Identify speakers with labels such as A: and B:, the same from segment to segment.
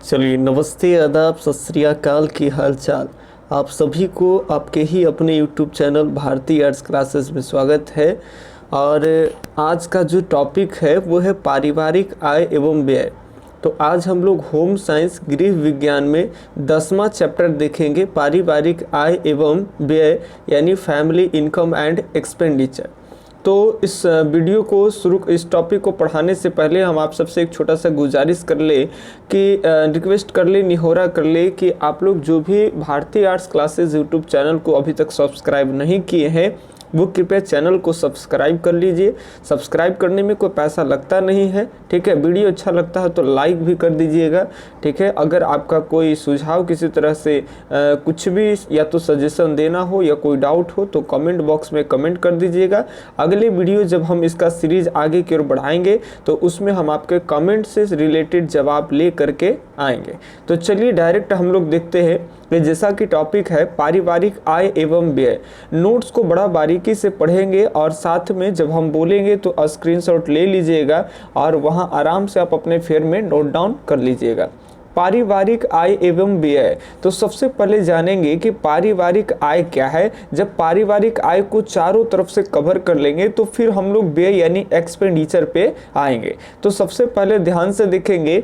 A: चलिए, नमस्ते, आदाब, सत श्री अकाल, की हाल चाल। आप सभी को आपके ही अपने YouTube channel Bharati arts classes में स्वागत है। और आज का जो टॉपिक है वो है पारिवारिक आय एवं व्यय। तो आज हम लोग होम साइंस गृह विज्ञान में 10वां चैप्टर देखेंगे, पारिवारिक आय एवं व्यय, यानी फैमिली इनकम एंड एक्सपेंडिचर। तो इस वीडियो को इस टॉपिक को पढ़ाने से पहले हम आप सबसे एक छोटा सा गुजारिश कर ले कि रिक्वेस्ट कर ले, निहोरा कर ले कि आप लोग जो भी Bharati arts classes YouTube channel को अभी तक सब्सक्राइब नहीं किए हैं वो कृपया चैनल को सब्सक्राइब कर लीजिए। सब्सक्राइब करने में कोई पैसा लगता नहीं है, ठीक है। वीडियो अच्छा लगता है तो लाइक भी कर दीजिएगा, ठीक है। अगर आपका कोई सुझाव किसी तरह से कुछ भी या तो सजेशन देना हो या कोई डाउट हो तो कमेंट बॉक्स में कमेंट कर दीजिएगा। अगले वीडियो जब हम इसका सीरीज आगे की ओर बढ़ाएंगे तो उसमें हम आपके कमेंट से रिलेटेड जवाब ले करके आएंगे। तो चलिए डायरेक्ट हम लोग देखते हैं कि जैसा कि टॉपिक है पारिवारिक आय एवं व्यय। नोट्स को बड़ा बारीकी से पढ़ेंगे और साथ में जब हम बोलेंगे तो स्क्रीनशॉट ले लीजिएगा और वहां आराम से आप अपने फेयर में नोट डाउन कर लीजिएगा। पारिवारिक आय एवं व्यय। तो सबसे पहले जानेंगे कि पारिवारिक आय क्या है। जब पारिवारिक आय को चारों तरफ से कवर कर लेंगे तो फिर हम लोग व्यय यानी एक्सपेंडिचर पे आएंगे। तो सबसे पहले ध्यान से देखेंगे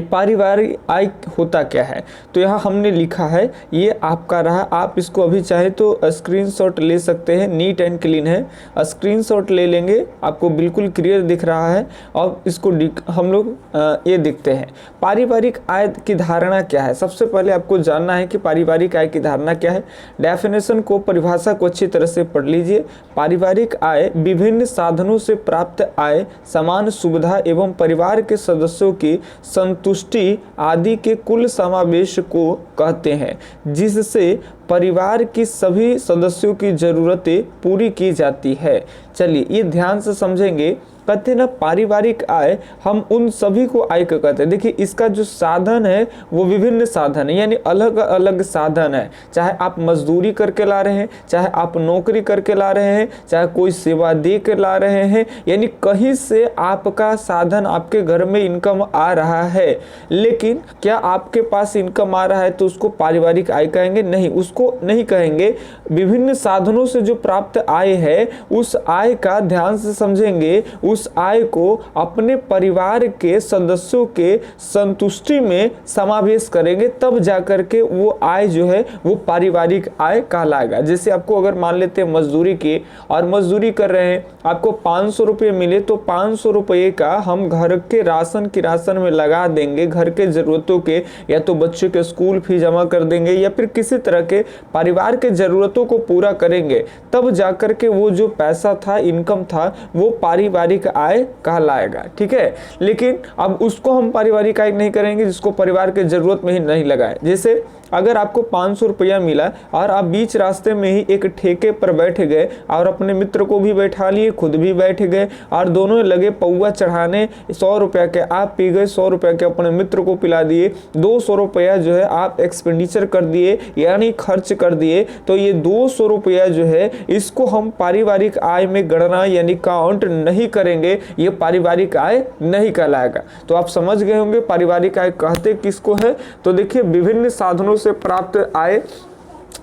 A: पारिवारिक आय होता क्या है। तो यहाँ हमने लिखा है, ये आपका रहा। आप इसको अभी चाहे तो स्क्रीनशॉट ले सकते हैं, नीट एंड क्लीन है। स्क्रीनशॉट ले लेंगे, आपको बिल्कुल क्लियर दिख रहा है। और इसको हम लोग ये देखते हैं पारिवारिक आय की धारणा क्या है। सबसे पहले आपको जानना है कि पारिवारिक आय की धारणा क्या है। डेफिनेशन को, परिभाषा को अच्छी तरह से पढ़ लीजिए। पारिवारिक आय विभिन्न साधनों से प्राप्त आय, समान सुविधा एवं परिवार के सदस्यों की संतुष्टि आदि के कुल समावेश को कहते हैं, जिससे परिवार की सभी सदस्यों की जरूरतें पूरी की जाती है। चलिए ये ध्यान से समझेंगे। कहते हैं ना पारिवारिक आय, हम उन सभी को आय का कहते हैं। देखिए इसका जो साधन है वो विभिन्न साधन है, यानी अलग अलग साधन है। चाहे आप मजदूरी करके ला रहे हैं, चाहे आप नौकरी करके ला रहे हैं, चाहे कोई सेवा दे के ला रहे हैं, यानी कहीं से आपका साधन, आपके घर में इनकम आ रहा है। लेकिन क्या आपके पास इनकम आ रहा है तो उसको पारिवारिक आय कहेंगे? नहीं, उसको नहीं कहेंगे। विभिन्न साधनों से जो प्राप्त आय है उस आय का ध्यान से समझेंगे, उस आय को अपने परिवार के सदस्यों के संतुष्टि में समावेश करेंगे, तब जाकर के वो आय जो है वो पारिवारिक आय कहलाएगा। जैसे आपको अगर मान लेते हैं मजदूरी की, और मजदूरी कर रहे हैं, आपको 500 रुपये मिले तो 500 रुपये का हम घर के राशन में लगा देंगे, घर के जरूरतों के, या तो बच्चे के स्कूल फी जमा कर देंगे या फिर किसी तरह के परिवार के जरूरतों को पूरा करेंगे, तब जाकर के वो जो पैसा था, इनकम था, वो पारिवारिक आय कहलाएगा, ठीक है। लेकिन अब उसको हम पारिवारिक आय नहीं करेंगे जिसको परिवार के जरूरत में ही नहीं लगाए। जैसे अगर आपको 500 रुपया मिला और आप बीच रास्ते में ही एक ठेके पर बैठ गए और अपने मित्र को भी बैठा लिए, खुद भी बैठ गए और दोनों लगे पौवा चढ़ाने। 100 रुपया के आप पी गए, 100 रुपया के अपने मित्र को पिला दिए, 200 रुपया जो है आप एक्सपेंडिचर कर दिए, यानी खर्च कर दिए। तो ये 200 रुपया जो है इसको हम पारिवारिक आय में गणना यानी काउंट नहीं करेंगे, ये पारिवारिक आय नहीं कहलाएगा। तो आप समझ गए होंगे पारिवारिक आय कहते किसको है। तो देखिए विभिन्न साधनों से प्राप्त आय,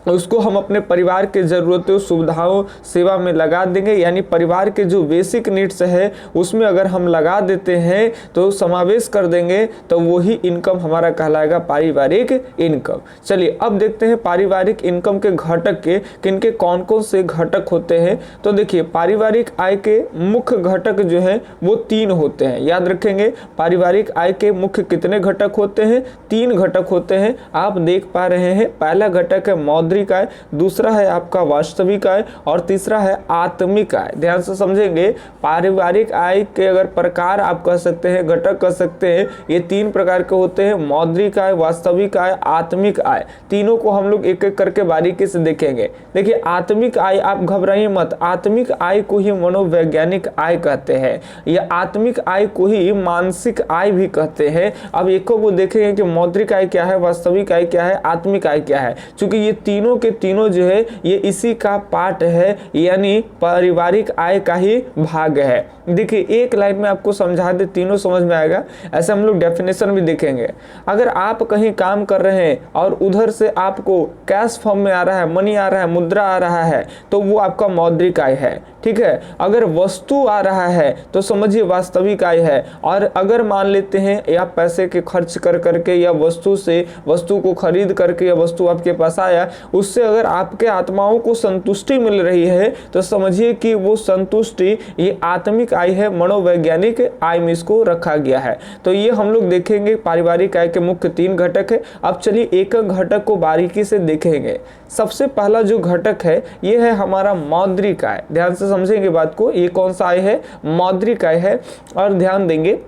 A: उसको हम अपने परिवार के जरूरतों, सुविधाओं, सेवा में लगा देंगे, यानी परिवार के जो बेसिक नीड्स है उसमें अगर हम लगा देते हैं तो समावेश कर देंगे, तो वही इनकम हमारा कहलाएगा पारिवारिक इनकम। चलिए अब देखते हैं पारिवारिक इनकम के घटक के किनके कौन कौन से घटक होते हैं। तो देखिए पारिवारिक आय के मुख्य घटक जो है वो 3 होते हैं। याद रखेंगे पारिवारिक आय के मुख्य कितने घटक होते हैं? 3 घटक होते हैं। आप देख पा रहे हैं, पहला घटक है मौद्रिक आय, दूसरा है आपका वास्तविक आय और तीसरा है आत्मिक आय। ध्यान से समझेंगे पारिवारिक आय के अगर प्रकार आप कह सकते हैं, घटक कह सकते हैं, ये 3 प्रकार के होते हैं, मौद्रिक आय, वास्तविक आय, आत्मिक आय। तीनों को हम लोग एक एक करके बारीकी से देखेंगे। देखिए आत्मिक आय, आप घबराइए मत, आत्मिक आय को ही मनोवैज्ञानिक आय कहते हैं, या आत्मिक आय को ही मानसिक आय भी कहते हैं। अब एक को देखेंगे कि मौद्रिक आय क्या है, वास्तविक आय क्या है, आत्मिक आय क्या है। चूंकि ये तीनों के तीनों जो है ये इसी का पार्ट है, यानी पारिवारिक आय का ही भाग है। देखिए एक लाइन में आपको समझा दे, तीनों समझ में आएगा। ऐसे हम लोग डेफिनेशन भी देखेंगे। अगर आप कहीं काम कर रहे हैं और उधर से आपको कैश फॉर्म में आ रहा है, मनी आ रहा है, मुद्रा आ रहा है, तो वो आपका मौद्रिक आय है, ठीक है। अगर वस्तु आ रहा है तो समझिए वास्तविक आय है। और अगर मान लेते हैं या पैसे के खर्च कर करके या वस्तु को खरीद करके या वस्तु आपके पास आया, उससे अगर आपके आत्माओं को संतुष्टि मिल रही है तो समझिए कि वो संतुष्टि ये आत्मिक आय है, मनोवैज्ञानिक आय में इसको रखा गया है। तो ये हम लोग देखेंगे पारिवारिक आय के मुख्य 3 घटक है। अब चलिए एक एक घटक को बारीकी से देखेंगे। सबसे पहला जो घटक है ये है हमारा मौद्रिक आय। ध्यान से समझेंगे बात को, ये कौन सा आय है? मौद्रिक आय है। और ध्यान देंगे,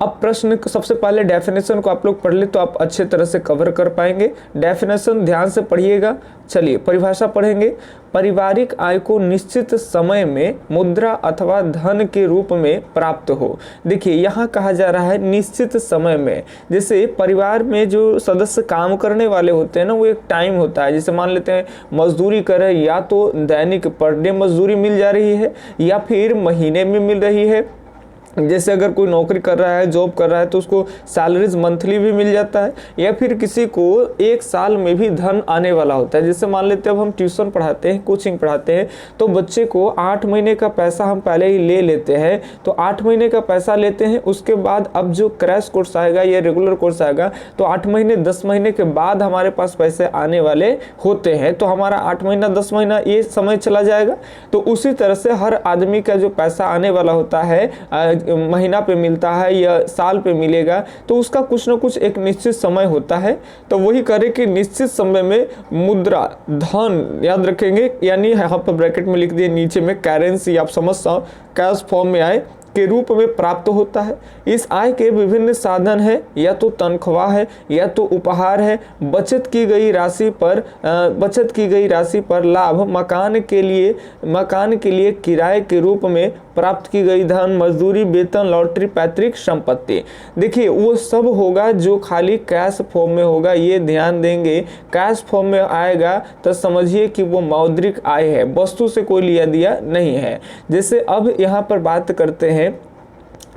A: अब प्रश्न सबसे पहले डेफिनेशन को आप लोग पढ़ ले तो आप अच्छे तरह से कवर कर पाएंगे। डेफिनेशन ध्यान से पढ़िएगा। चलिए परिभाषा पढ़ेंगे। पारिवारिक आय को निश्चित समय में मुद्रा अथवा धन के रूप में प्राप्त हो। देखिए यहाँ कहा जा रहा है निश्चित समय में। जैसे परिवार में जो सदस्य काम करने वाले होते हैं ना, वो एक टाइम होता है। जैसे मान लेते हैं मजदूरी करे, या तो दैनिक पर डे मजदूरी मिल जा रही है या फिर महीने में मिल रही है। जैसे अगर कोई नौकरी कर रहा है, जॉब कर रहा है, तो उसको सैलरीज मंथली भी मिल जाता है, या फिर किसी को 1 साल में भी धन आने वाला होता है। जैसे मान लेते हैं अब हम ट्यूशन पढ़ाते हैं, कोचिंग पढ़ाते हैं, तो बच्चे को 8 महीने का पैसा हम पहले ही ले लेते हैं। तो 8 महीने का पैसा लेते हैं, उसके बाद अब जो क्रैश कोर्स आएगा या रेगुलर कोर्स आएगा तो 8 महीने 10 महीने के बाद हमारे पास पैसे आने वाले होते हैं। तो हमारा 8 महीना 10 महीना ये समय चला जाएगा। तो उसी तरह से हर आदमी का जो पैसा आने वाला होता है, महीना पे मिलता है या साल पे मिलेगा, तो उसका कुछ ना कुछ एक निश्चित समय होता है। तो वही करें कि निश्चित समय में मुद्रा, धन याद रखेंगे, यानी यहाँ पर ब्रैकेट में लिख दिए नीचे में करेंसी, आप समझ सको कैश फॉर्म में आए के रूप में प्राप्त होता है। इस आय के विभिन्न साधन है, या तो तनख्वाह है, या तो उपहार है, बचत की गई राशि पर लाभ, मकान के लिए किराए के रूप में प्राप्त की गई धन, मजदूरी, वेतन, लॉटरी, पैतृक संपत्ति। देखिए वो सब होगा जो खाली कैश फॉर्म में होगा। ये ध्यान देंगे, कैश फॉर्म में आएगा तो समझिए कि वो मौद्रिक आय है, वस्तु से कोई लिया दिया नहीं है। जैसे अब यहाँ पर बात करते हैं,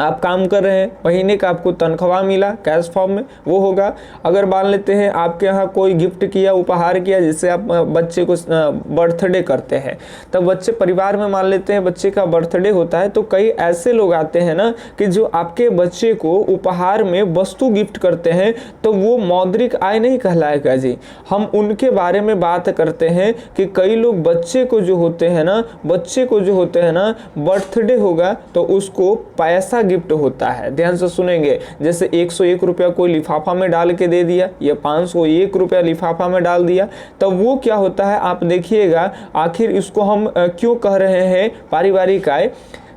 A: आप काम कर रहे हैं, महीने का आपको तनख्वाह मिला कैश फॉर्म में, वो होगा। अगर मान लेते हैं आपके यहाँ कोई गिफ्ट किया, उपहार किया, जिससे आप बच्चे को बर्थडे करते हैं, तब बच्चे परिवार में मान लेते हैं बच्चे का बर्थडे होता है, तो कई ऐसे लोग आते हैं ना कि जो आपके बच्चे को उपहार में वस्तु गिफ्ट करते हैं, तो वो मौद्रिक आय नहीं कहलाएगा जी। हम उनके बारे में बात करते हैं कि कई लोग बच्चे को जो होते हैं ना बर्थडे होगा तो उसको पैसा गिफ्ट होता है। ध्यान से सुनेंगे, जैसे 101 रुपया कोई लिफाफा में डाल के दे दिया या 501 रुपया लिफाफा में डाल दिया, तब वो क्या होता है आप देखिएगा। आखिर इसको हम क्यों कह रहे हैं पारिवारिक आय?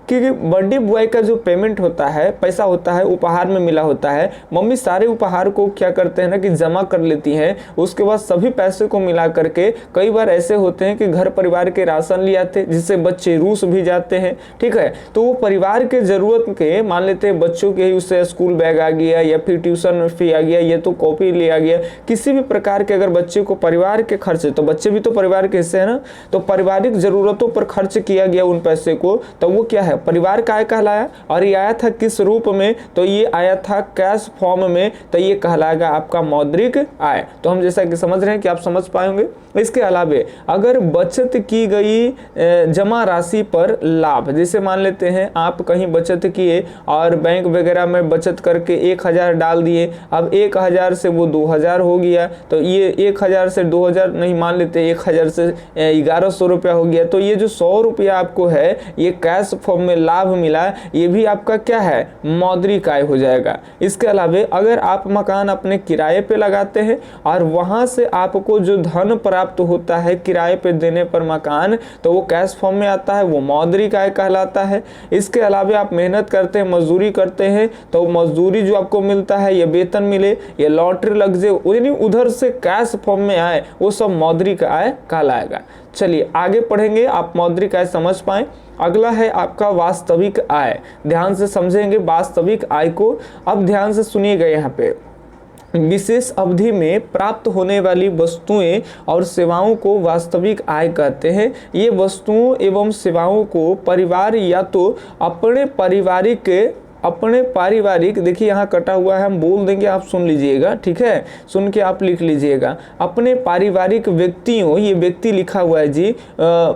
A: क्योंकि बर्थडे बॉय का जो पेमेंट होता है, पैसा होता है, उपहार में मिला होता है। मम्मी सारे उपहार को क्या करते हैं ना कि जमा कर लेती हैं, उसके बाद सभी पैसे को मिला करके, कई बार ऐसे होते हैं कि घर परिवार के राशन ले आते जिससे बच्चे रूस भी जाते हैं, ठीक है। तो वो परिवार के जरूरत के मान लेते हैं बच्चों के, उससे स्कूल बैग आ गया या फिर ट्यूशन फी आ गया या तो कॉपी ले आ गया, किसी भी प्रकार के अगर बच्चे को परिवार के खर्च, तो बच्चे भी तो परिवार के हिस्से है ना, तो पारिवारिक जरूरतों पर खर्च किया गया उन पैसे को, तो वो क्या है परिवार का आय कहलाया। और ये आया था किस रूप में? तो ये आया था कैश फॉर्म में, तो ये कहलाएगा आपका मौद्रिक आय। तो हम जैसा कि समझ रहे हैं कि आप समझ पाएंगे। इसके अलावे अगर बचत की गई जमा राशि पर लाभ, जैसे मान लेते हैं आप कहीं बचत किए और बैंक वगैरह में बचत करके 1000 डाल दिए, अब 1000 से वो 2000 हो गया, तो ये 1000 से 2000 नहीं, मान लेते 1000 से 1100 रुपया हो गया, तो ये जो 100 रुपया आपको है ये कैश फॉर्म में लाभ मिला, ये भी आपका क्या है? मौद्रिक आय हो जाएगा। इसके अलावा अगर आप मकान अपने किराए पे लगाते हैं और वहां से आपको जो धन प्राप्त होता है किराए पे देने पर मकान, तो वो कैश फॉर्म में आता है, वो मौद्रिक आय कहलाता है। इसके अलावा आप मेहनत करते हैं, मजदूरी करते हैं, तो मजदूरी जो आपको मिलता है, ये वेतन मिले, ये लॉटरी लग जाए, यानी उधर से कैश फॉर्म में आए, वो सब मौद्रिक आय कहलाएगा। चलिए आगे पढ़ेंगे, आप मौद्रिक आय समझ पाए। अगला है आपका वास्तविक आय। ध्यान से समझेंगे वास्तविक आय को। अब ध्यान से सुनिएगा, यहाँ पे विशेष अवधि में प्राप्त होने वाली वस्तुएं और सेवाओं को वास्तविक आय कहते हैं। ये वस्तुओं एवं सेवाओं को परिवार या तो अपने पारिवारिक देखिए यहाँ कटा हुआ है, हम बोल देंगे, आप सुन लीजिएगा, ठीक है, सुन के आप लिख लीजिएगा। अपने पारिवारिक व्यक्तियों, ये व्यक्ति लिखा हुआ है जी,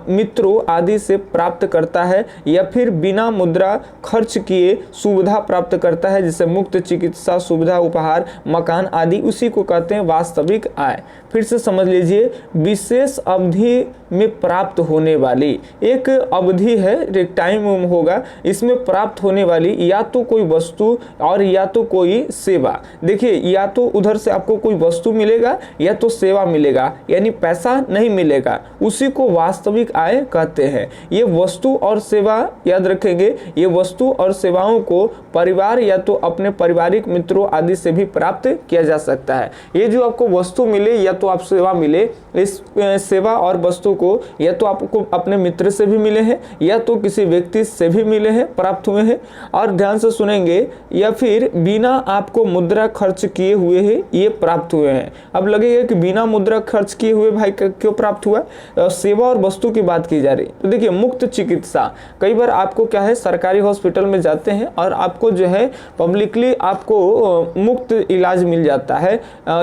A: मित्रों आदि से प्राप्त करता है, या फिर बिना मुद्रा खर्च किए सुविधा प्राप्त करता है, जैसे मुफ्त चिकित्सा सुविधा, उपहार, मकान आदि, उसी को कहते हैं वास्तविक आय। फिर से समझ लीजिए, विशेष अवधि में प्राप्त होने वाली, एक अवधि है, एक टाइम होगा, इसमें प्राप्त होने वाली या तो कोई वस्तु और या तो कोई सेवा। देखिए, या तो उधर से आपको कोई वस्तु मिलेगा या तो सेवा मिलेगा, यानी पैसा नहीं मिलेगा, उसी को वास्तविक आय कहते हैं। ये वस्तु और सेवा याद रखेंगे, ये वस्तु और सेवाओं को परिवार या तो अपने पारिवारिक मित्रों आदि से भी प्राप्त किया जा सकता है। ये जो आपको वस्तु मिले या तो आप सेवा मिले, इस सेवा और वस्तु को या तो आपको अपने मित्र से भी मिले हैं या तो किसी व्यक्ति से भी मिले हैं, प्राप्त हुए हैं, और ध्यान से सुनेंगे, या फिर बिना आपको मुद्रा खर्च किए हुए हैं ये प्राप्त हुए हैं। अब लगेगा कि बिना मुद्रा खर्च किए हुए भाई क्यों प्राप्त हुआ, सेवा और वस्तु की बात की जा रही। तो देखिए, मुफ्त चिकित्सा, कई बार आपको क्या है, सरकारी हॉस्पिटल में जाते हैं और आपको जो है पब्लिकली आपको मुफ्त इलाज मिल जाता है,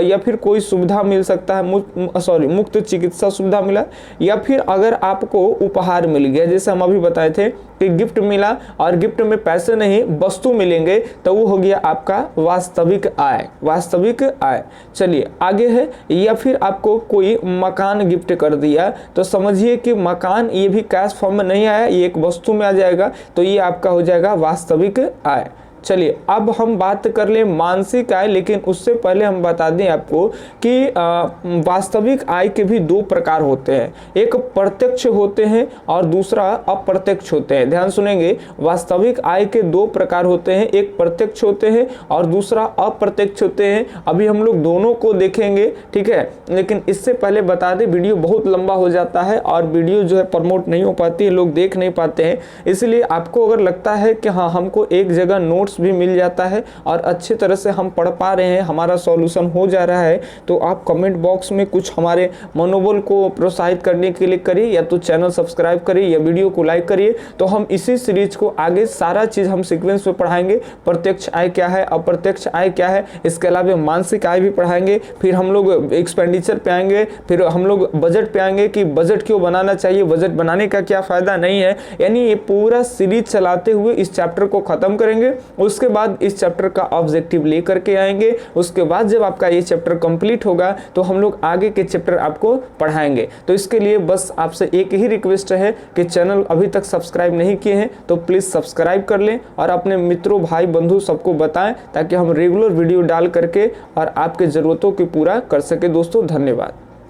A: या फिर कोई सुविधा मिल सकता है, मुफ्त चिकित्सा सुविधा मिला, या फिर अगर आपको उपहार मिल गया, जैसे हम अभी बताए थे कि गिफ्ट मिला और गिफ्ट में पैसे नहीं वस्तु मिलेंगे, तो वो हो गया आपका वास्तविक आय, वास्तविक आय। चलिए आगे है, या फिर आपको कोई मकान गिफ्ट कर दिया, तो समझिए कि मकान ये भी कैश फॉर्म में नहीं आया, ये एक वस्तु में आ जाएगा, तो ये आपका हो जाएगा वास्तविक आय। चलिए अब हम बात कर लें मानसिक आय, लेकिन उससे पहले हम बता दें आपको कि वास्तविक आय के भी दो प्रकार होते हैं, एक प्रत्यक्ष होते हैं और दूसरा अप्रत्यक्ष होते हैं। ध्यान सुनेंगे, वास्तविक आय के दो प्रकार होते हैं, एक प्रत्यक्ष होते हैं और दूसरा अप्रत्यक्ष होते हैं। अभी हम लोग दोनों को देखेंगे, ठीक है, लेकिन इससे पहले बता दें वीडियो बहुत लंबा हो जाता है और वीडियो जो है प्रमोट नहीं हो पाती है, लोग देख नहीं पाते हैं। इसलिए आपको अगर लगता है कि हाँ हमको एक जगह नोट्स भी मिल जाता है और अच्छी तरह से हम पढ़ पा रहे हैं, हमारा सॉल्यूशन हो जा रहा है, तो आप कमेंट बॉक्स में कुछ हमारे मनोबल को प्रोत्साहित करने के लिए करिए, या तो चैनल सब्सक्राइब करिए या वीडियो को लाइक करिए। तो हम इसी सीरीज को आगे सारा चीज हम सीक्वेंस में पढ़ाएंगे, प्रत्यक्ष आय क्या है, अप्रत्यक्ष आय क्या है, इसके अलावा मानसिक आय भी पढ़ाएंगे, फिर हम लोग एक्सपेंडिचर पे आएंगे, फिर हम लोग बजट पे आएंगे कि बजट क्यों बनाना चाहिए, बजट बनाने का क्या फायदा नहीं है। यानी ये पूरा सीरीज चलाते हुए इस चैप्टर को खत्म करेंगे, उसके बाद इस चैप्टर का ऑब्जेक्टिव लेकर के आएंगे। उसके बाद जब आपका ये चैप्टर कंप्लीट होगा तो हम लोग आगे के चैप्टर आपको पढ़ाएंगे। तो इसके लिए बस आपसे एक ही रिक्वेस्ट है कि चैनल अभी तक सब्सक्राइब नहीं किए हैं तो प्लीज सब्सक्राइब कर लें और अपने मित्रों, भाई, बंधु सबको बताएं, ताकि हम रेगुलर वीडियो डाल करके और आपके जरूरतों को पूरा कर सके। दोस्तों धन्यवाद।